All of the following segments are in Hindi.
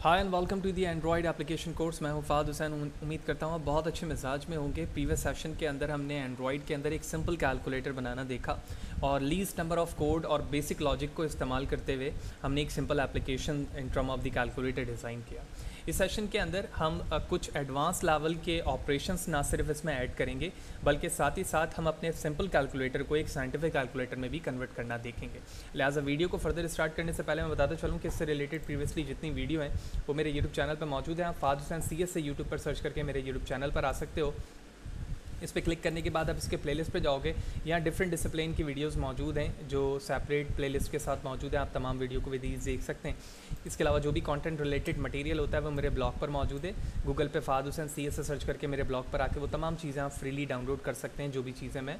Hi and welcome to the Android application course. मैं हूं फ़ाद हुसैन। उम्मीद करता हूं आप बहुत अच्छे मिजाज में होंगे। प्रीवियस सेशन के अंदर हमने एंड्रॉयड के अंदर एक सिंपल कैलकुलेटर बनाना देखा और लीस्ट नंबर ऑफ कोड और बेसिक लॉजिक को इस्तेमाल करते हुए हमने एक simple application in term of the calculator design किया। इस सेशन के अंदर हम कुछ एडवांस लेवल के ऑपरेशंस ना सिर्फ इसमें ऐड करेंगे बल्कि साथ ही साथ हम अपने सिंपल कैलकुलेटर को एक साइंटिफिक कैलकुलेटर में भी कन्वर्ट करना देखेंगे। लिहाजा वीडियो को फर्दर स्टार्ट करने से पहले मैं बताता चलूँ कि इससे रिलेटेड प्रीवियसली जितनी वीडियो हैं वो मेरे यूट्यूब चैनल पर मौजूद है। आप फ़ाद हुसैन CS से यूट्यूब पर सर्च करके मेरे यूट्यूब चैनल पर आ सकते हो। इस पर क्लिक करने के बाद आप इसके प्लेलिस्ट पे जाओगे। यहाँ डिफरेंट डिसिप्लिन की वीडियोस मौजूद हैं जो सेपरेट प्लेलिस्ट के साथ मौजूद है। आप तमाम वीडियो को विद ईज़ देख सकते हैं। इसके अलावा जो भी कंटेंट रिलेटेड मटेरियल होता है वो मेरे ब्लॉग पर मौजूद है। गूगल पे फ़ाद हुसैन CS से सर्च करके मेरे ब्लॉग पर आके वो तमाम चीज़ें आप फ्रीली डाउनलोड कर सकते हैं। जो भी चीज़ें मैं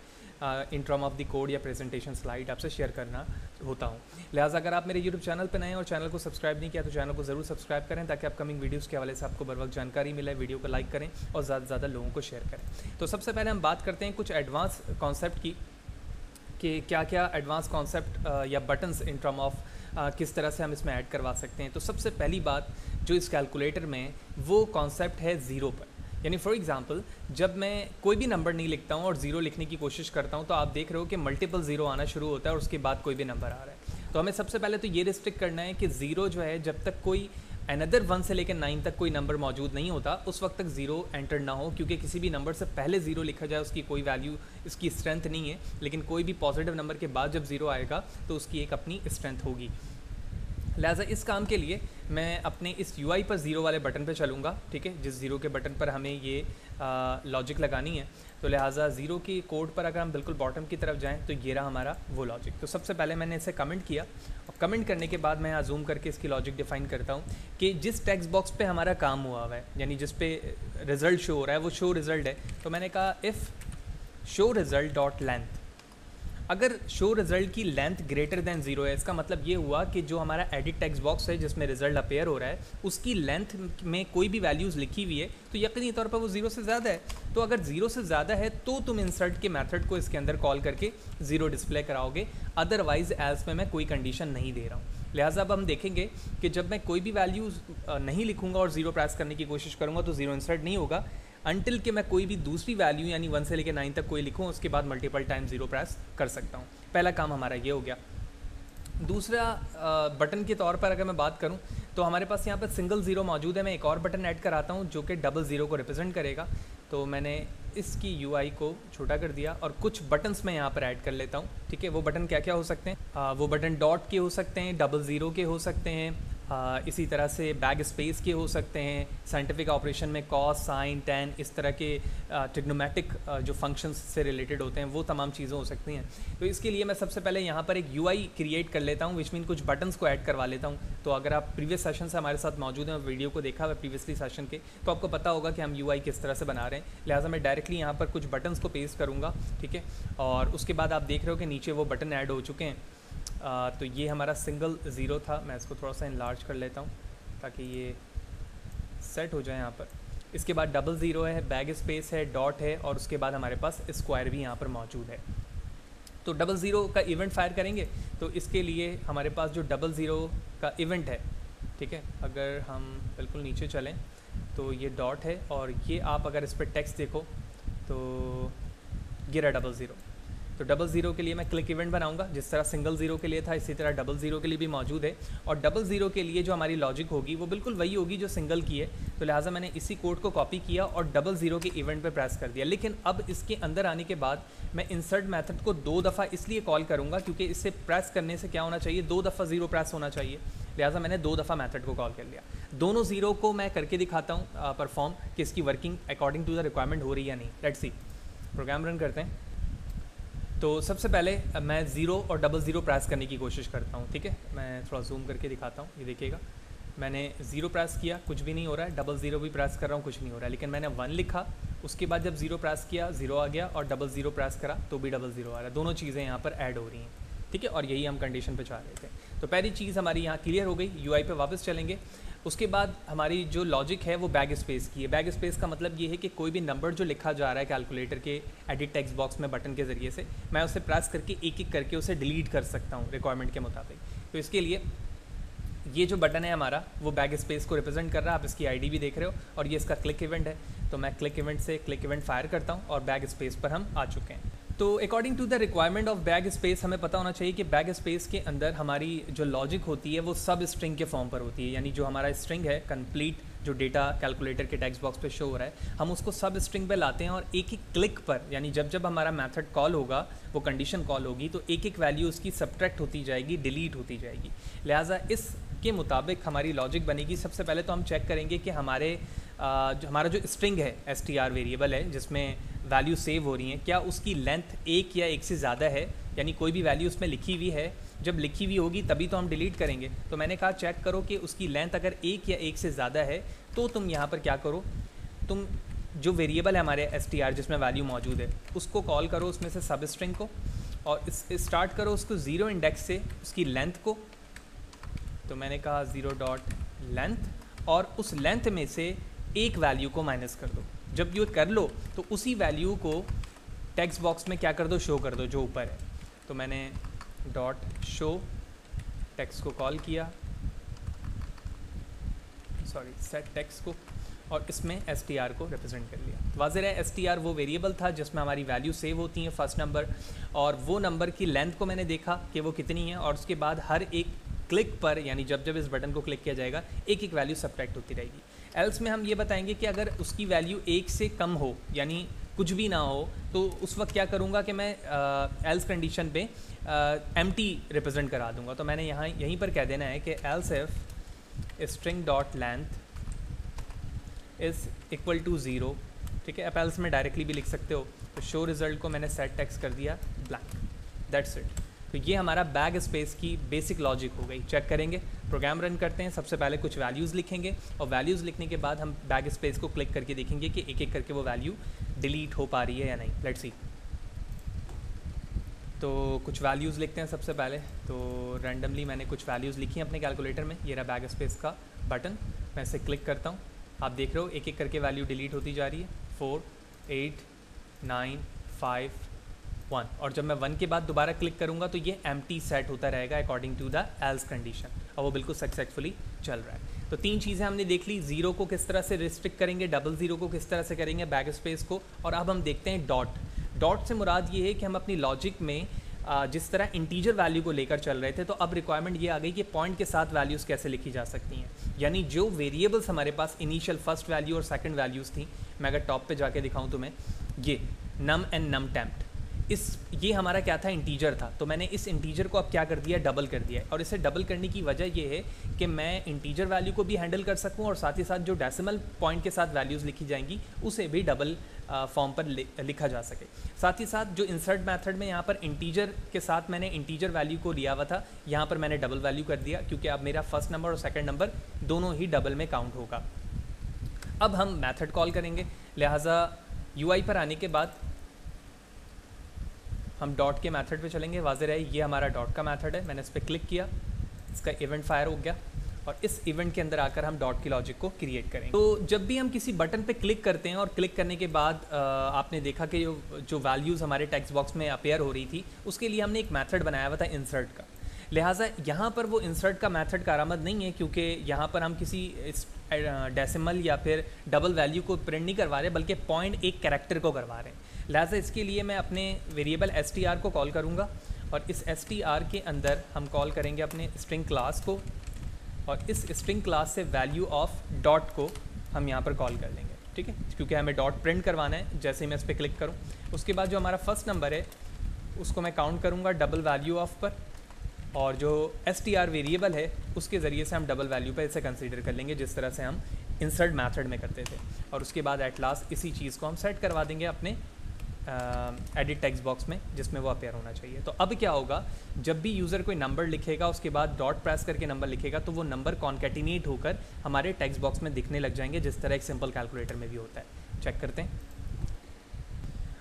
in term of the code या प्रेजेंटेशन स्लाइड आपसे शेयर करना होता हूँ। लिहाजा अगर आप मेरे यूट्यूब चैनल पर नए हैं और चैनल को सब्सक्राइब नहीं किया तो चैनल को ज़रूर सब्सक्राइब करें ताकि अपकमिंग वीडियोज़ के हवाले से आपको बर वक्त जानकारी मिले। वीडियो को लाइक करें और ज़्यादा से ज़्यादा लोगों को शेयर करें। तो सबसे पहले हम बात करते हैं कुछ एडवांस कॉन्सेप्ट की कि क्या क्या एडवांस कॉन्सेप्ट या बटन्स इन टर्म ऑफ किस तरह से हम इसमें ऐड करवा सकते हैं। तो सबसे पहली बात जो इस कैलकुलेटर में वो कॉन्सेप्ट है ज़ीरो पर। यानी फॉर एग्जांपल जब मैं कोई भी नंबर नहीं लिखता हूँ और ज़ीरो लिखने की कोशिश करता हूँ तो आप देख रहे हो कि मल्टीपल ज़ीरो आना शुरू होता है और उसके बाद कोई भी नंबर आ रहा है। तो हमें सबसे पहले तो ये रिस्ट्रिक्ट करना है कि ज़ीरो जो है जब तक कोई अनदर 1 से लेकर 9 तक कोई नंबर मौजूद नहीं होता उस वक्त तक ज़ीरो एंटर ना हो, क्योंकि किसी भी नंबर से पहले ज़ीरो लिखा जाए उसकी कोई वैल्यू, इसकी स्ट्रेंथ नहीं है। लेकिन कोई भी पॉजिटिव नंबर के बाद जब ज़ीरो आएगा तो उसकी एक अपनी स्ट्रेंथ होगी। लिहाजा इस काम के लिए मैं अपने इस UI पर ज़ीरो वाले बटन पे चलूँगा, ठीक है, जिस ज़ीरो के बटन पर हमें ये लॉजिक लगानी है। तो लिहाजा ज़ीरो की कोड पर अगर हम बिल्कुल बॉटम की तरफ जाएं तो ये रहा हमारा वो लॉजिक। तो सबसे पहले मैंने इसे कमेंट किया और कमेंट करने के बाद मैं यहाँ जूम करके इसकी लॉजिक डिफ़ाइन करता हूँ कि जिस टेक्स्ट बॉक्स पे हमारा काम हुआ हुआ है, यानी जिस पे रिज़ल्ट शो हो रहा है वो शो रिज़ल्ट है। तो मैंने कहा if show result dot length, अगर शो रिज़ल्ट की लेंथ ग्रेटर दैन ज़ीरो है, इसका मतलब ये हुआ कि जो हमारा एडिट टेक्स्ट बॉक्स है जिसमें रिज़ल्ट अपेयर हो रहा है उसकी लेंथ में कोई भी वैल्यूज़ लिखी हुई है तो यकीनी तौर पर वो ज़ीरो से ज़्यादा है। तो अगर ज़ीरो से ज़्यादा है तो तुम इंसर्ट के मेथड को इसके अंदर कॉल करके ज़ीरो डिस्प्ले कराओगे, अदरवाइज़ एल्स में मैं कोई कंडीशन नहीं दे रहा हूँ। लिहाजा अब हम देखेंगे कि जब मैं कोई भी वैल्यूज़ नहीं लिखूँगा और ज़ीरो प्रेस करने की कोशिश करूँगा तो ज़ीरो इंसर्ट नहीं होगा अनटिल कि मैं कोई भी दूसरी वैल्यू यानी 1 से लेकर 9 तक कोई लिखूँ, उसके बाद मल्टीपल टाइम ज़ीरो प्रेस कर सकता हूँ। पहला काम हमारा ये हो गया। दूसरा बटन के तौर पर अगर मैं बात करूं तो हमारे पास यहाँ पर सिंगल ज़ीरो मौजूद है। मैं एक और बटन ऐड कराता हूं जो कि डबल ज़ीरो को रिप्रेजेंट करेगा। तो मैंने इसकी UI को छोटा कर दिया और कुछ बटन्स मैं यहाँ पर ऐड कर लेता हूँ, ठीक है। वो बटन क्या क्या हो सकते हैं? वो बटन डॉट के हो सकते हैं, डबल ज़ीरो के हो सकते हैं, इसी तरह से बैग स्पेस के हो सकते हैं, साइंटिफिक ऑपरेशन में कॉस, साइन, टेन, इस तरह के ट्रिग्नोमेट्रिक जो फंक्शंस से रिलेटेड होते हैं वो तमाम चीज़ें हो सकती हैं। तो इसके लिए मैं सबसे पहले यहाँ पर एक UI क्रिएट कर लेता हूँ, विच मीन कुछ बटन्स को ऐड करवा लेता हूँ। तो अगर आप प्रीवियस सेशन से हमारे साथ मौजूद हैं, वीडियो को देखा हुआ प्रीवियसली सेशन के, तो आपको पता होगा कि हम UI किस तरह से बना रहे हैं। लिहाजा मैं डायरेक्टली यहाँ पर कुछ बटन्स को पेस्ट करूँगा, ठीक है। और उसके बाद आप देख रहे हो कि नीचे वो बटन ऐड हो चुके हैं। तो ये हमारा सिंगल ज़ीरो था। मैं इसको थोड़ा सा इनलार्ज कर लेता हूँ ताकि ये सेट हो जाए यहाँ पर। इसके बाद डबल ज़ीरो है, बैग स्पेस है, डॉट है और उसके बाद हमारे पास स्क्वायर भी यहाँ पर मौजूद है। तो डबल ज़ीरो का इवेंट फायर करेंगे तो इसके लिए हमारे पास जो डबल ज़ीरो का इवेंट है, ठीक है, अगर हम बिल्कुल नीचे चलें तो ये डॉट है और ये आप अगर इस पर टेक्स्ट देखो तो ये रहा डबल ज़ीरो। तो डबल ज़ीरो के लिए मैं क्लिक इवेंट बनाऊंगा, जिस तरह सिंगल ज़ीरो के लिए था इसी तरह डबल ज़ीरो के लिए भी मौजूद है। और डबल ज़ीरो के लिए जो हमारी लॉजिक होगी वो बिल्कुल वही होगी जो सिंगल की है। तो लिहाजा मैंने इसी कोड को कॉपी किया और डबल ज़ीरो के इवेंट पे प्रेस कर दिया। लेकिन अब इसके अंदर आने के बाद मैं इंसर्ट मेथड को 2 दफ़ा इसलिए कॉल करूँगा क्योंकि इसे प्रेस करने से क्या होना चाहिए, 2 दफ़ा ज़ीरो प्रेस होना चाहिए। लिहाजा मैंने 2 दफ़ा मेथड को कॉल कर लिया। दोनों ज़ीरो को मैं करके दिखाता हूँ परफॉर्म कि इसकी working according to the requirement हो रही है या नहीं। लेट्स सी, प्रोग्राम रन करते हैं। तो सबसे पहले मैं ज़ीरो और डबल ज़ीरो प्रेस करने की कोशिश करता हूँ, ठीक है। मैं थोड़ा जूम करके दिखाता हूँ, ये देखिएगा मैंने ज़ीरो प्रेस किया, कुछ भी नहीं हो रहा है। डबल ज़ीरो भी प्रेस कर रहा हूँ, कुछ नहीं हो रहा है। लेकिन मैंने 1 लिखा, उसके बाद जब ज़ीरो प्रेस किया ज़ीरो आ गया और डबल ज़ीरो प्रेस करा तो भी डबल ज़ीरो आ रहा है। दोनों चीज़ें यहाँ पर ऐड हो रही हैं, ठीक है। और यही हम कंडीशन पे चाह रहे थे। तो पहली चीज़ हमारी यहाँ क्लियर हो गई। UI पे वापस चलेंगे। उसके बाद हमारी जो लॉजिक है वो बैग स्पेस की है। बैग स्पेस का मतलब ये है कि कोई भी नंबर जो लिखा जा रहा है कैलकुलेटर के एडिट टेक्स्ट बॉक्स में बटन के ज़रिए से, मैं उसे प्रेस करके एक एक करके उसे डिलीट कर सकता हूँ रिक्वायरमेंट के मुताबिक। तो इसके लिए ये जो बटन है हमारा वो बैग स्पेस को रिप्रेजेंट कर रहा है, आप इसकी आईडी भी देख रहे हो, और ये इसका क्लिक इवेंट है। तो मैं क्लिक इवेंट से क्लिक इवेंट फायर करता हूँ और बैग स्पेस पर हम आ चुके हैं। तो according to the requirement of bag space हमें पता होना चाहिए कि बैग स्पेस के अंदर हमारी जो लॉजिक होती है वो सब स्ट्रिंग के फॉर्म पर होती है, यानी जो हमारा स्ट्रिंग है कंप्लीट जो डेटा कैलकुलेटर के टेक्स्ट बॉक्स पे शो हो रहा है, हम उसको सब स्ट्रिंग पे लाते हैं और एक एक क्लिक पर, यानी जब जब हमारा मेथड कॉल होगा, वो कंडीशन कॉल होगी, तो एक एक वैल्यू उसकी सब्ट्रैक्ट होती जाएगी, डिलीट होती जाएगी। लिहाजा इसके मुताबिक हमारी लॉजिक बनेगी। सबसे पहले तो हम चेक करेंगे कि हमारा जो स्ट्रिंग है str वेरिएबल है जिसमें वैल्यू सेव हो रही हैं, क्या उसकी लेंथ एक या एक से ज़्यादा है, यानी कोई भी वैल्यू उसमें लिखी हुई है, जब लिखी हुई होगी तभी तो हम डिलीट करेंगे। तो मैंने कहा चेक करो कि उसकी लेंथ अगर एक या एक से ज़्यादा है तो तुम यहाँ पर क्या करो, तुम जो वेरिएबल है हमारे str जिसमें वैल्यू मौजूद है उसको कॉल करो, उसमें से सब स्ट्रिंग को, और स्टार्ट करो उसको 0 इंडेक्स से उसकी लेंथ को। तो मैंने कहा 0.length, और उस लेंथ में से एक वैल्यू को माइनस कर दो। जब ये कर लो तो उसी वैल्यू को टेक्स्ट बॉक्स में क्या कर दो, शो कर दो जो ऊपर है। तो मैंने डॉट शो टेक्स्ट को कॉल किया, सॉरी सेट टेक्स्ट को, और इसमें str को रिप्रेजेंट कर लिया। वाज़ेह है str वो वेरिएबल था जिसमें हमारी वैल्यू सेव होती हैं फर्स्ट नंबर, और वो नंबर की लेंथ को मैंने देखा कि वो कितनी है, और उसके बाद हर एक क्लिक पर, यानी जब जब इस बटन को क्लिक किया जाएगा एक एक वैल्यू सब्ट्रैक्ट होती रहेगी। एल्स में हम ये बताएंगे कि अगर उसकी वैल्यू एक से कम हो, यानी कुछ भी ना हो, तो उस वक्त क्या करूँगा कि मैं एल्स कंडीशन पे एम्प्टी रिप्रेजेंट करा दूंगा। तो मैंने यहीं पर कह देना है कि else if string dot length is equal to 0, ठीक है। आप एल्स में डायरेक्टली भी लिख सकते हो। तो शो रिज़ल्ट को मैंने सेट टेक्स्ट कर दिया ब्लैंक, दैट्स इट। तो ये हमारा बैग स्पेस की बेसिक लॉजिक हो गई। चेक करेंगे, प्रोग्राम रन करते हैं। सबसे पहले कुछ वैल्यूज़ लिखेंगे, और वैल्यूज़ लिखने के बाद हम बैग स्पेस को क्लिक करके देखेंगे कि एक एक करके वो वैल्यू डिलीट हो पा रही है या नहीं। Let's see. तो कुछ वैल्यूज़ लिखते हैं सबसे पहले। तो रैंडमली मैंने कुछ वैल्यूज़ लिखी हैं अपने कैलकुलेटर में। ये रहा बैग स्पेस का बटन, मैं इसे क्लिक करता हूँ। आप देख रहे हो एक एक करके वैल्यू डिलीट होती जा रही है। 4, 8, 9, 5, 1, और जब मैं 1 के बाद दोबारा क्लिक करूँगा तो ये एम्प्टी सेट होता रहेगा according to the else condition, और वो बिल्कुल सक्सेसफुली चल रहा है। तो 3 चीज़ें हमने देख ली। 0 को किस तरह से रिस्ट्रिक्ट करेंगे, 00 को किस तरह से करेंगे, बैग स्पेस को, और अब हम देखते हैं डॉट से मुराद ये है कि हम अपनी लॉजिक में जिस तरह इंटीजर वैल्यू को लेकर चल रहे थे, तो अब रिक्वायरमेंट ये आ गई कि पॉइंट के साथ वैल्यूज़ कैसे लिखी जा सकती हैं। यानी जो वेरिएबल्स हमारे पास इनिशियल फर्स्ट वैल्यू और सेकंड वैल्यूज़ थी, मैं अगर टॉप पे जाके दिखाऊं तुम्हें, ये नम एंड नम टेम्प्ट, ये हमारा क्या था, इंटीजर था। तो मैंने इस इंटीजर को अब क्या कर दिया, डबल कर दिया है। और इसे डबल करने की वजह ये है कि मैं इंटीजर वैल्यू को भी हैंडल कर सकूं, और साथ ही साथ जो डेसिमल पॉइंट के साथ वैल्यूज़ लिखी जाएंगी उसे भी डबल फॉर्म पर लिखा जा सके। साथ ही साथ जो इंसर्ट मेथड में यहाँ पर इंटीजर के साथ मैंने इंटीजर वैल्यू को लिया हुआ था, यहाँ पर मैंने डबल वैल्यू कर दिया, क्योंकि अब मेरा फर्स्ट नंबर और सेकेंड नंबर दोनों ही डबल में काउंट होगा। अब हम मैथड कॉल करेंगे, लिहाजा UI पर आने के बाद हम डॉट के मेथड पे चलेंगे। वाज़ेह है ये हमारा डॉट का मेथड है, मैंने इस पर क्लिक किया, इसका इवेंट फायर हो गया, और इस इवेंट के अंदर आकर हम डॉट की लॉजिक को क्रिएट करेंगे। तो जब भी हम किसी बटन पे क्लिक करते हैं और क्लिक करने के बाद आपने देखा कि जो वैल्यूज़ हमारे टेक्स्ट बॉक्स में अपेयर हो रही थी, उसके लिए हमने एक मेथड बनाया हुआ था इंसर्ट का। लिहाजा यहाँ पर वो इंसर्ट का मेथड कारआमद नहीं है, क्योंकि यहाँ पर हम किसी डेसिमल या फिर डबल वैल्यू को प्रिंट नहीं करवा रहे, बल्कि पॉइंट एक कैरेक्टर को करवा रहे हैं। लिहाजा इसके लिए मैं अपने वेरिएबल str को कॉल करूँगा, और इस str के अंदर हम कॉल करेंगे अपने स्ट्रिंग क्लास को, और इस स्ट्रिंग क्लास से वैल्यू ऑफ डॉट को हम यहाँ पर कॉल कर लेंगे, ठीक है, क्योंकि हमें डॉट प्रिंट करवाना है। जैसे ही मैं इस पर क्लिक करूँ, उसके बाद जो हमारा फर्स्ट नंबर है उसको मैं काउंट करूँगा डबल वैल्यू ऑफ पर, और जो str वेरिएबल है उसके ज़रिए से हम डबल वैल्यू पर इसे कंसीडर कर लेंगे, जिस तरह से हम इंसर्ट मेथड में करते थे। और उसके बाद एट लास्ट इसी चीज़ को हम सेट करवा देंगे अपने एडिट टेक्स्ट बॉक्स में, जिसमें वो अपेयर होना चाहिए। तो अब क्या होगा, जब भी यूज़र कोई नंबर लिखेगा, उसके बाद डॉट प्रेस करके नंबर लिखेगा, तो वो नंबर कॉन्कैटिनेट होकर हमारे टेक्स्ट बॉक्स में दिखने लग जाएंगे, जिस तरह एक सिंपल कैलकुलेटर में भी होता है। चेक करते हैं।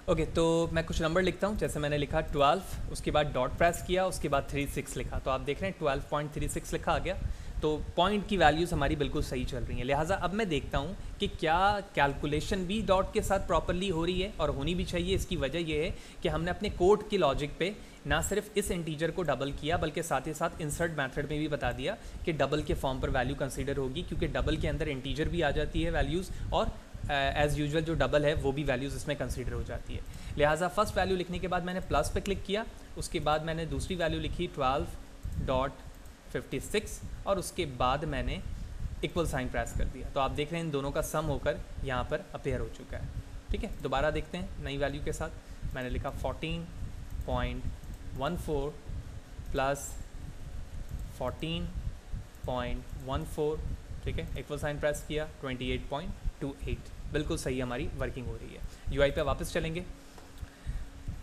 ओके, तो मैं कुछ नंबर लिखता हूँ। जैसे मैंने लिखा 12, उसके बाद डॉट प्रेस किया, उसके बाद 36 लिखा, तो आप देख रहे हैं 12.36 लिखा आ गया। तो पॉइंट की वैल्यूज़ हमारी बिल्कुल सही चल रही हैं। लिहाजा अब मैं देखता हूँ कि क्या कैलकुलेशन भी डॉट के साथ प्रॉपरली हो रही है, और होनी भी चाहिए। इसकी वजह यह है कि हमने अपने कोड की लॉजिक पे ना सिर्फ इस इंटीजर को डबल किया बल्कि साथ ही साथ इंसर्ट मेथड में भी बता दिया कि डबल के फॉर्म पर वैल्यू कंसीडर होगी, क्योंकि डबल के अंदर इंटीजर भी आ जाती है वैल्यूज़, और एज़ यूजुअल जो डबल है वो भी वैल्यूज़ इसमें कंसीडर हो जाती है। लिहाजा फर्स्ट वैल्यू लिखने के बाद मैंने प्लस पे क्लिक किया, उसके बाद मैंने दूसरी वैल्यू लिखी 12.56 और उसके बाद मैंने इक्वल साइन प्रेस कर दिया। तो आप देख रहे हैं इन दोनों का सम होकर यहाँ पर अपेयर हो चुका है। ठीक है, दोबारा देखते हैं नई वैल्यू के साथ। मैंने लिखा 14.14 प्लस 14.14, ठीक है, इक्वल साइन प्रेस किया, 28.28, बिल्कुल सही हमारी वर्किंग हो रही है। यूआई पे वापस चलेंगे।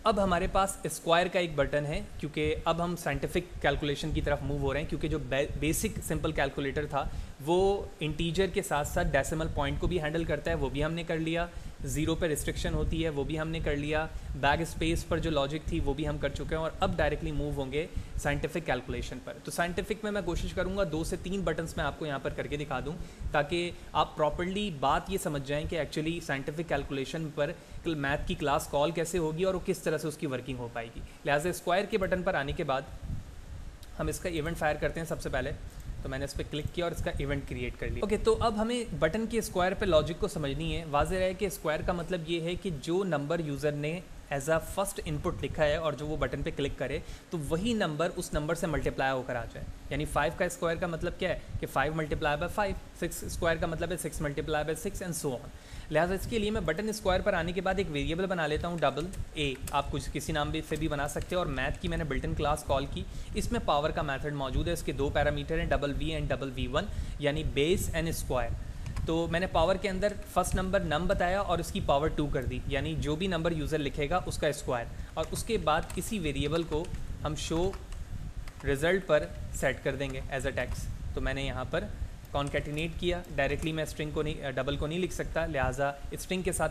अब हमारे पास स्क्वायर का एक बटन है, क्योंकि अब हम साइंटिफिक कैलकुलेशन की तरफ मूव हो रहे हैं, क्योंकि जो बेसिक सिंपल कैलकुलेटर था वो इंटीजर के साथ साथ डेसिमल पॉइंट को भी हैंडल करता है, वो भी हमने कर लिया। ज़ीरो पे रिस्ट्रिक्शन होती है वो भी हमने कर लिया। बैक स्पेस पर जो लॉजिक थी वो भी हम कर चुके हैं, और अब डायरेक्टली मूव होंगे साइंटिफिक कैलकुलेशन पर। तो साइंटिफिक में मैं कोशिश करूँगा 2 से 3 बटन्स मैं आपको यहाँ पर करके दिखा दूँ, ताकि आप प्रॉपर्ली बात ये समझ जाएँ कि एक्चुअली साइंटिफिक कैलकुलेशन पर मैथ की क्लास कॉल कैसे होगी और वो किस तरह से उसकी वर्किंग हो पाएगी। लिहाजा स्क्वायर के बटन पर आने के बाद हम इसका इवेंट फायर करते हैं। सबसे पहले तो मैंने इस पर क्लिक किया और इसका इवेंट क्रिएट कर लिया। ओके, तो अब हमें बटन के स्क्वायर पे लॉजिक को समझनी है। वाज़ेह है कि स्क्वायर का मतलब ये है कि जो नंबर यूज़र ने एज अ फर्स्ट इनपुट लिखा है और जो वो बटन पे क्लिक करे तो वही नंबर उस नंबर से मल्टीप्लाई होकर आ जाए। यानी 5 का स्क्वायर का मतलब क्या है कि 5 मल्टीप्लाई बाय 5, 6 स्क्वायर का मतलब है 6 multiply by 6 and so on. लिहाजा इसके लिए मैं बटन स्क्वायर पर आने के बाद एक वेरिएबल बना लेता हूँ AA। आप कुछ किसी नाम से भी बना सकते हो, और मैथ की मैंने बिल्टन क्लास कॉल की। इसमें पावर का मेथड मौजूद है। इसके 2 पैरामीटर हैं, V एंड V1, यानी बेस एंड स्क्वायर। तो मैंने पावर के अंदर फर्स्ट नंबर नम बताया और इसकी पावर 2 कर दी, यानी जो भी नंबर यूज़र लिखेगा उसका स्क्वायर। और उसके बाद इसी वेरिएबल को हम शो रिज़ल्ट पर सेट कर देंगे एज अ टेक्स्ट। तो मैंने यहाँ पर कॉन्कैटिनेट किया। डायरेक्टली मैं स्ट्रिंग को नहीं, डबल को नहीं लिख सकता, लिहाजा स्ट्रिंग के साथ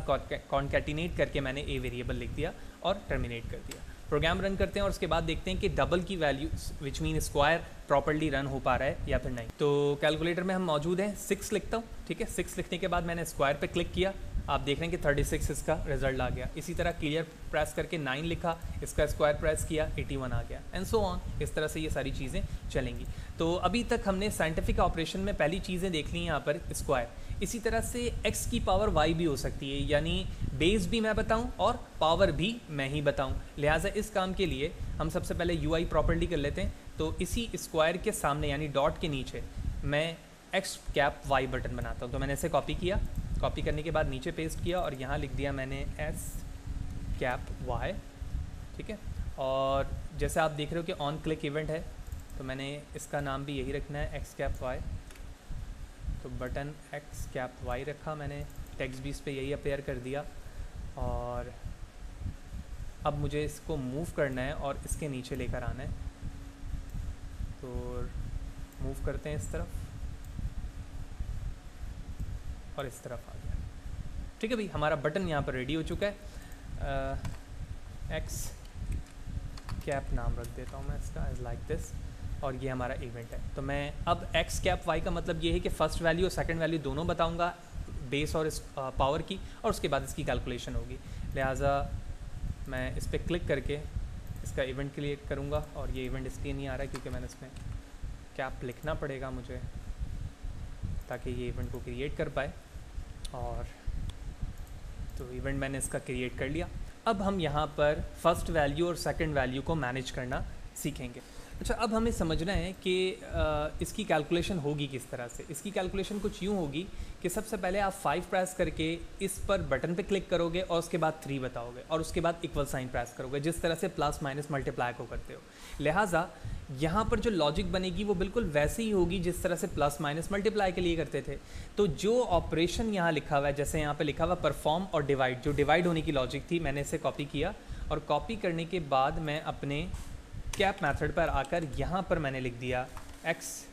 कॉन्कैटिनेट करके मैंने ए वेरिएबल लिख दिया और टर्मिनेट कर दिया। प्रोग्राम रन करते हैं और उसके बाद देखते हैं कि डबल की value which mean square properly run हो पा रहा है या फिर नहीं। तो कैलकुलेटर में हम मौजूद हैं, 6 लिखता हूँ। ठीक है, 6 लिखने के बाद मैंने स्क्वायर पे क्लिक किया। आप देख रहे हैं कि 36 इसका रिजल्ट आ गया। इसी तरह क्लियर प्रेस करके 9 लिखा, इसका स्क्वायर प्रेस किया, 81 आ गया, एंड सो ऑन। इस तरह से ये सारी चीज़ें चलेंगी। तो अभी तक हमने साइंटिफिक ऑपरेशन में पहली चीज़ें देख ली यहाँ पर स्क्वायर। इसी तरह से x की पावर y भी हो सकती है, यानी बेस भी मैं बताऊं और पावर भी मैं ही बताऊं। लिहाजा इस काम के लिए हम सबसे पहले UI प्रॉपर्टी कर लेते हैं। तो इसी स्क्वायर के सामने यानी डॉट के नीचे मैं x कैप y बटन बनाता हूं। तो मैंने इसे कॉपी किया, कॉपी करने के बाद नीचे पेस्ट किया और यहाँ लिख दिया मैंने s कैप y। ठीक है, और जैसे आप देख रहे हो कि ऑन क्लिक इवेंट है, तो मैंने इसका नाम भी यही रखना है, x कैप y। तो बटन x कैप y रखा मैंने, टेक्स्ट भी इस पर यही अपेयर कर दिया। और अब मुझे इसको मूव करना है और इसके नीचे लेकर आना है। तो मूव करते हैं इस तरफ और इस तरफ आ गया। ठीक है भाई, हमारा बटन यहाँ पर रेडी हो चुका है। x कैप नाम रख देता हूँ मैं इसका, एज लाइक दिस, और ये हमारा इवेंट है। तो मैं अब x कैप y का मतलब ये है कि फर्स्ट वैल्यू और सेकंड वैल्यू दोनों बताऊंगा, बेस और इस पावर की, और उसके बाद इसकी कैलकुलेशन होगी। लिहाजा मैं इस पर क्लिक करके इसका इवेंट क्रिएट करूंगा, और ये इवेंट इसलिए नहीं आ रहा है क्योंकि मैंने इसमें कैप लिखना पड़ेगा मुझे ताकि ये इवेंट को क्रिएट कर पाए। और तो इवेंट मैंने इसका क्रिएट कर लिया। अब हम यहाँ पर फर्स्ट वैल्यू और सेकंड वैल्यू को मैनेज करना सीखेंगे। अच्छा, अब हमें समझना है कि इसकी कैलकुलेशन होगी किस तरह से। इसकी कैलकुलेशन कुछ यूँ होगी कि सबसे पहले आप 5 प्रेस करके इस पर बटन पे क्लिक करोगे और उसके बाद 3 बताओगे और उसके बाद इक्वल साइन प्रेस करोगे, जिस तरह से प्लस माइनस मल्टीप्लाई को करते हो। लिहाजा यहाँ पर जो लॉजिक बनेगी वो बिल्कुल वैसे ही होगी जिस तरह से प्लस माइनस मल्टीप्लाई के लिए करते थे। तो जो ऑपरेशन यहाँ लिखा हुआ है, जैसे यहाँ पे लिखा हुआ परफॉर्म और डिवाइड, जो डिवाइड होने की लॉजिक थी, मैंने इसे कॉपी किया और कॉपी करने के बाद मैं अपने कैप मेथड पर आकर यहाँ पर मैंने लिख दिया x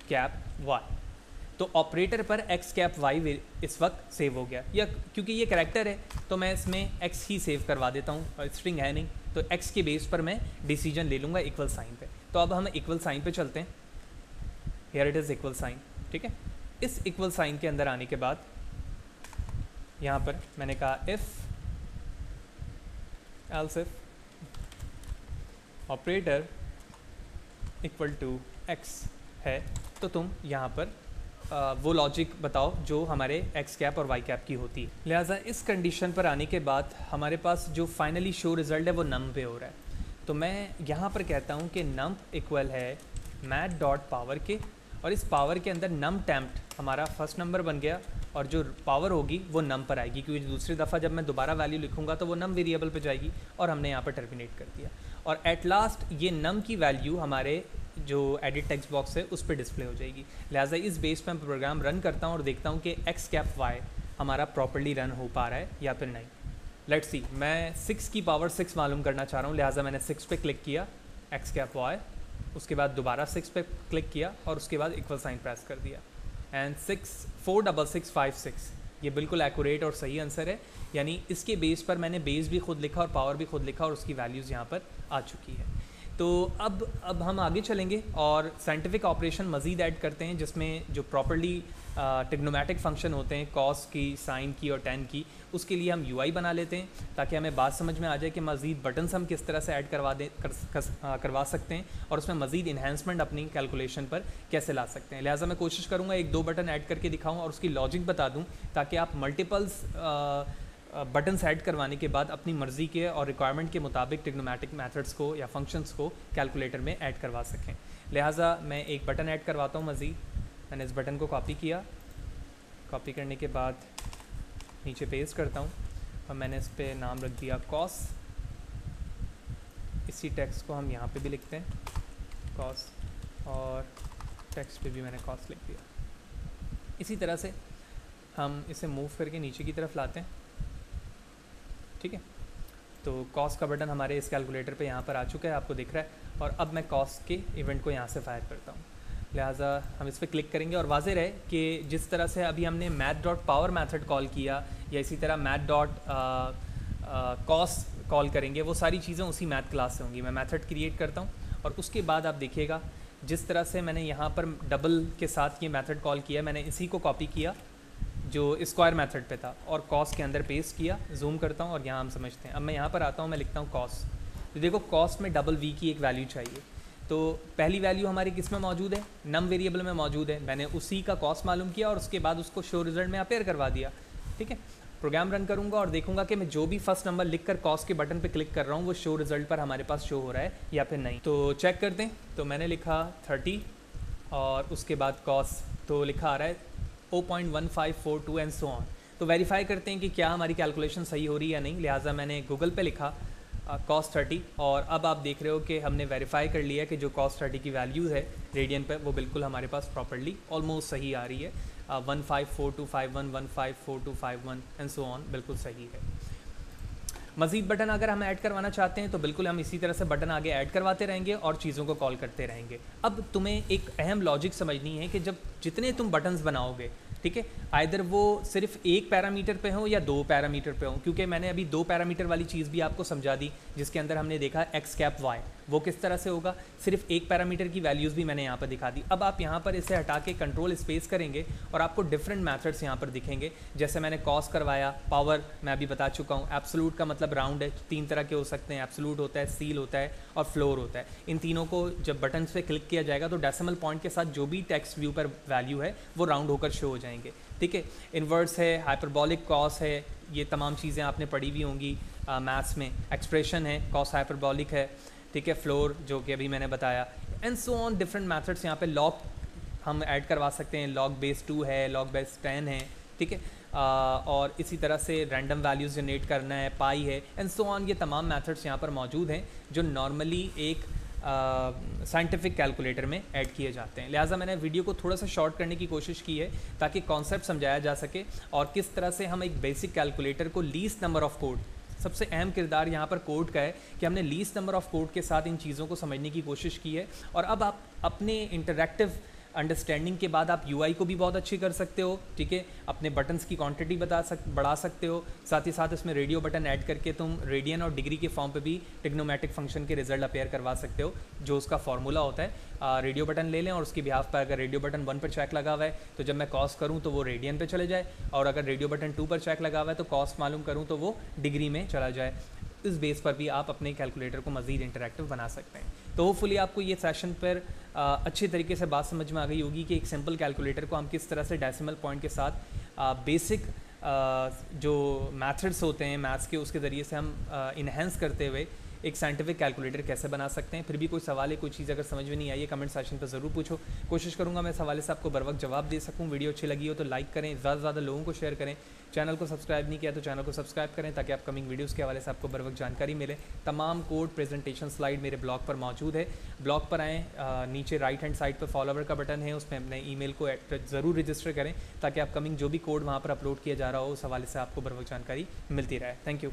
कैप y। तो ऑपरेटर पर x कैप y इस वक्त सेव हो गया, या क्योंकि ये कैरेक्टर है तो मैं इसमें x ही सेव करवा देता हूँ, और स्ट्रिंग है नहीं तो x के बेस पर मैं डिसीजन ले लूँगा इक्वल साइन पे। तो अब हम इक्वल साइन पे चलते हैं। Here it is equal sign. ठीक है, इस इक्वल साइन के अंदर आने के बाद यहाँ पर मैंने कहा if else if operator equal to X है तो तुम यहाँ पर वो लॉजिक बताओ जो हमारे एक्स कैप और वाई कैप की होती है। लिहाजा इस कंडीशन पर आने के बाद हमारे पास जो फाइनली शो रिज़ल्ट है वो नम पे हो रहा है। तो मैं यहाँ पर कहता हूँ कि नम इक्वल है मैथ डॉट पावर के, और इस पावर के अंदर नम टेम्प्ट हमारा फर्स्ट नंबर बन गया और जो पावर होगी वो नम पर आएगी, क्योंकि दूसरी दफ़ा जब मैं दोबारा वैल्यू लिखूँगा तो वो नम वेरिएबल पे जाएगी, और हमने यहाँ पर टर्मिनेट कर दिया। और एट लास्ट ये नम की वैल्यू हमारे जो एडिट टेक्स्ट बॉक्स है उस पर डिस्प्ले हो जाएगी। लिहाजा इस बेस पे मैं प्रोग्राम रन करता हूँ और देखता हूँ कि एक्स कैप वाई हमारा प्रॉपर्ली रन हो पा रहा है या फिर नहीं। लेट्स सी, मैं 6 की पावर 6 मालूम करना चाह रहा हूँ, लिहाजा मैंने 6 पे क्लिक किया एक्स कैप वाई, उसके बाद दोबारा 6 पे क्लिक किया और उसके बाद इक्वल साइन प्रेस कर दिया एंड 46656 ये बिल्कुल एक्यूरेट और सही आंसर है। यानी इसके बेस पर मैंने बेस भी खुद लिखा और पावर भी खुद लिखा और उसकी वैल्यूज़ यहाँ पर आ चुकी है। तो अब हम आगे चलेंगे और साइंटिफिक ऑपरेशन मज़ीद ऐड करते हैं, जिसमें जो प्रॉपर्ली टिग्नोमेटिक फंक्शन होते हैं कॉस की, साइन की और टेन की, उसके लिए हम यूआई बना लेते हैं ताकि हमें बात समझ में आ जाए कि मज़ीद बटन्स हम किस तरह से ऐड करवा सकते हैं और उसमें मज़ीद इन्हेंसमेंट अपनी कैलकुलेशन पर कैसे ला सकते हैं। लिहाजा मैं कोशिश करूँगा 1-2 बटन ऐड करके दिखाऊँ और उसकी लॉजिक बता दूँ ताकि आप मल्टीपल्स बटन्स ऐड करवाने के बाद अपनी मर्ज़ी के और रिक्वायरमेंट के मुताबिक टिग्नोमेटिक मेथड्स को या फंक्शंस को कैलकुलेटर में ऐड करवा सकें। लिहाजा मैं एक बटन ऐड करवाता हूँ मज़ीद। मैंने इस बटन को कॉपी किया, कॉपी करने के बाद नीचे पेस्ट करता हूँ और मैंने इस पर नाम रख दिया कॉस। इसी टेक्स्ट को हम यहाँ पे भी लिखते हैं कॉस, और टेक्स्ट पे भी मैंने कॉस लिख दिया। इसी तरह से हम इसे मूव करके नीचे की तरफ लाते हैं, ठीक है। तो कॉस का बटन हमारे इस कैलकुलेटर पे यहाँ पर आ चुका है, आपको दिख रहा है। और अब मैं कॉस के इवेंट को यहाँ से फायर करता हूँ। लिहाजा हम इस पर क्लिक करेंगे और वाज़ेह रहे कि जिस तरह से अभी हमने math dot power method call किया या इसी तरह मैथ डॉट कॉस कॉल करेंगे, वो सारी चीज़ें उसी मैथ क्लास से होंगी। मैं मैथड क्रिएट करता हूँ और उसके बाद आप देखिएगा जिस तरह से मैंने यहाँ पर डबल के साथ ये मैथड कॉल किया, मैंने इसी को कॉपी किया जो स्क्वायर मेथड पे था और कॉस के अंदर पेस्ट किया। जूम करता हूँ और यहाँ हम समझते हैं। अब मैं यहाँ पर आता हूँ, मैं लिखता हूँ कॉस। तो देखो कॉस में डबल वी की एक वैल्यू चाहिए। तो पहली वैल्यू हमारी किस में मौजूद है? नम वेरिएबल में मौजूद है। मैंने उसी का कॉस मालूम किया और उसके बाद उसको शो रिजल्ट में अपेयर करवा दिया, ठीक है। प्रोग्राम रन करूँगा और देखूंगा कि मैं जो भी फर्स्ट नंबर लिख कर कॉस के बटन पर क्लिक कर रहा हूँ वो शो रिजल्ट पर हमारे पास शो हो रहा है या फिर नहीं। तो चेक करते हैं। तो मैंने लिखा 30 और उसके बाद कॉस तो लिखा आ रहा है 0.1542 एंड सो ऑन। तो वेरीफाई करते हैं कि क्या हमारी कैलकुलेशन सही हो रही है या नहीं। लिहाजा मैंने गूगल पे लिखा कॉस 30 और अब आप देख रहे हो कि हमने वेरीफाई कर लिया कि जो कॉस 30 की वैल्यूज़ है रेडियन पे वो बिल्कुल हमारे पास प्रॉपर्ली ऑलमोस्ट सही आ रही है। 154251 154251 एंड सो ऑन बिल्कुल सही है। मज़ीद बटन अगर हम ऐड करवाना चाहते हैं तो बिल्कुल हम इसी तरह से बटन आगे ऐड करवाते रहेंगे और चीज़ों को कॉल करते रहेंगे। अब तुम्हें एक अहम लॉजिक समझनी है कि जब जितने तुम बटन्स बनाओगे, ठीक है, आइदर वो सिर्फ एक पैरामीटर पे हो या 2 पैरामीटर पे हो, क्योंकि मैंने अभी 2 पैरामीटर वाली चीज़ भी आपको समझा दी जिसके अंदर हमने देखा एक्स कैप वाई, वो किस तरह से होगा। सिर्फ एक पैरामीटर की वैल्यूज़ भी मैंने यहाँ पर दिखा दी। अब आप यहाँ पर इसे हटा के कंट्रोल स्पेस करेंगे और आपको डिफरेंट मैथड्स यहाँ पर दिखेंगे। जैसे मैंने कॉस करवाया, पावर मैं अभी बता चुका हूँ, एब्सोल्यूट का मतलब राउंड है, 3 तरह के हो सकते हैं, एब्सोल्यूट होता है, सील होता है और फ्लोर होता है। इन तीनों को जब बटन पे क्लिक किया जाएगा तो डेसिमल पॉइंट के साथ जो भी टेक्स्ट व्यू पर वैल्यू है वो राउंड होकर शो हो जाएंगे, ठीक है। इन्वर्स है, हाइपरबॉलिक कॉस है, ये तमाम चीज़ें आपने पढ़ी हुई होंगी मैथ्स में। एक्सप्रेशन है, कॉस हाइपरबॉलिक है, ठीक है। फ्लोर जो कि अभी मैंने बताया and so on different methods. यहाँ पे लॉग हम ऐड करवा सकते हैं, लॉग बेस 2 है, लॉग बेस 10 है, ठीक है। और इसी तरह से रैंडम वैल्यूज़ जनरेट करना है, पाई है एंड सो ऑन। ये तमाम मैथड्स यहाँ पर मौजूद हैं जो नॉर्मली एक साइंटिफिक कैलकुलेटर में ऐड किए जाते हैं। लिहाजा मैंने वीडियो को थोड़ा सा शॉर्ट करने की कोशिश की है ताकि कॉन्सेप्ट समझाया जा सके और किस तरह से हम एक बेसिक कैलकुलेटर को लीस्ट नंबर ऑफ़ कोड, सबसे अहम किरदार यहाँ पर कोड का है कि हमने लीस्ट नंबर ऑफ़ कोड के साथ इन चीज़ों को समझने की कोशिश की है। और अब आप अपने इंटरैक्टिव अंडरस्टैंडिंग के बाद आप यूआई को भी बहुत अच्छी कर सकते हो, ठीक है। अपने बटन्स की क्वांटिटी बढ़ा सकते हो। साथ ही साथ इसमें रेडियो बटन ऐड करके तुम रेडियन और डिग्री के फॉर्म पे भी टिग्नोमेटिक फंक्शन के रिजल्ट अपेयर करवा सकते हो, जो उसका फार्मूला होता है। रेडियो बटन ले लें और उसकी बिहाफ पर अगर रेडियो बटन 1 पर चेक लगा हुआ है तो जब मैं कॉस करूँ तो वो रेडियन पे चले जाए, और अगर रेडियो बटन 2 पर चेक लगा हुआ है तो कॉस मालूम करूँ तो वो डिग्री में चला जाए। इस बेस पर भी आप अपने कैलकुलेटर को मज़ीद इंटरैक्टिव बना सकते हैं। तो होपफुली आपको ये सेशन पर अच्छे तरीके से बात समझ में आ गई होगी कि एक सिंपल कैलकुलेटर को हम किस तरह से डेसिमल पॉइंट के साथ बेसिक जो मेथड्स होते हैं मैथ्स के, उसके ज़रिए से हम इन्हेंस करते हुए एक साइंटिफिक कैलकुलेटर कैसे बना सकते हैं। फिर भी कोई सवाल है, कोई चीज़ अगर समझ में नहीं आई है, कमेंट सेक्शन पर ज़रूर पूछो। कोशिश करूँगा मैं इस हवाले से आपको बर वक्त जवाब दे सकूँ। वीडियो अच्छी लगी हो तो लाइक करें, ज़्यादा से ज़्यादा लोगों को शेयर करें। चैनल को सब्सक्राइब नहीं किया तो चैनल को सब्सक्राइब करें ताकि अपकमिंग वीडियोज़ के हवाले से आपको बर वक्त जानकारी मिले। तमाम कोड प्रेजेंटेशन स्लाइड मेरे ब्लॉग पर मौजूद है। ब्लॉग पर आएँ, नीचे राइट हैंड साइड पर फॉलोवर का बटन है, उसमें अपने ईमेल को ज़रूर रजिस्टर करें ताकि अपकमिंग जो भी कोड वहाँ पर अपलोड किया जा रहा हो उस हवाले से आपको बर वक्त जानकारी मिलती रहे। Thank you.